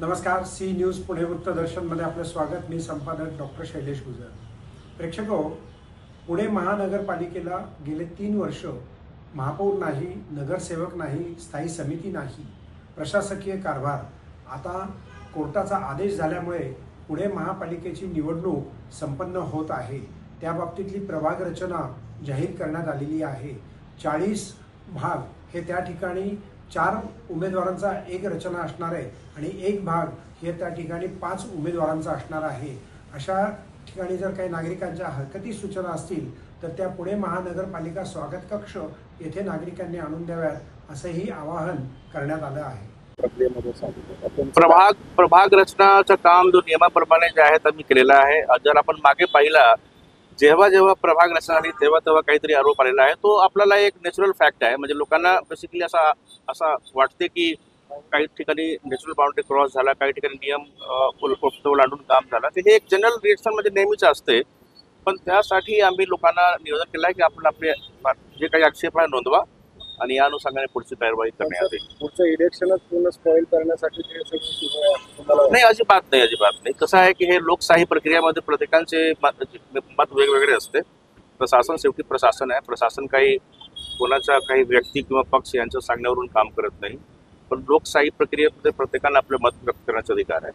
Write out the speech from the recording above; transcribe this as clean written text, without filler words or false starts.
नमस्कार. C news Pune वृत्तदर्शनमध्ये आपलं स्वागत. मी संपादक डॉक्टर शैलेश गुजर. प्रेक्षको, पुणे महानगरपालिकेला गेले 3 वर्ष महापौर नाही, नगरसेवक नाही, स्थायी समिती नाही, प्रशासकीय कारभार. आता कोर्टाचा आदेश झाल्यामुळे पुणे महापालिकेची निवडणूक संपन्न होत आहे. त्या बाबतीतली प्रभाग रचना जाहीर करण्यात आलेली आहे. 40 भाग हे त्या ठिकाणी 4 उमेदवारांचा एक रचना असणार आहे आणि एक भाग हे त्या ठिकाणी 5 उमेदवारांचा असणार आहे. अशा ठिकाणी जर काही नागरिकांच्या हरकती सूचना असतील तर त्या पुणे महानगरपालिका स्वागत कक्ष येथे नागरिकांनी आणून द्याव्यात असंही आवाहन करण्यात आलं आहे. प्रभाग रचनाचं काम जो नियमाप्रमाणे जे आहे आम्ही केलेलं आहे. जर आपण मागे पाहिला, जेव्हा जेव्हा प्रभाग रचना आली तेव्हा तेव्हा काहीतरी आरोप आलेला आहे. तो आपल्याला एक नॅचरल फॅक्ट आहे. म्हणजे लोकांना बेसिकली असा वाटते की काही ठिकाणी नॅचरल बाउंड्री क्रॉस झाला, काही ठिकाणी नियम ओलांडून काम झाला. तर हे एक जनरल रिएक्शन म्हणजे नेहमीच असते. पण त्यासाठी आम्ही लोकांना निवेदन केलं आहे की आपण आपले जे काही आक्षेप आहे नोंदवा आणि या अनुषंगाने पुढची कारवाई करण्यात येईल. पुढचं इलेक्शनच पूर्ण स्पॉइल करण्यासाठी नाही, अजिबात नाही. कसं आहे की हे लोकशाही प्रक्रियामध्ये प्रत्येकांचे मत वेगवेगळे असते. प्रशासन शेवटी प्रशासन आहे. प्रशासन काही कोणाच्या काही व्यक्ती किंवा पक्ष यांच्या सांगण्यावरून काम करत नाही. पण लोकशाही प्रक्रियेमध्ये प्रत्येकाला आपले मत व्यक्त करण्याचा अधिकार आहे.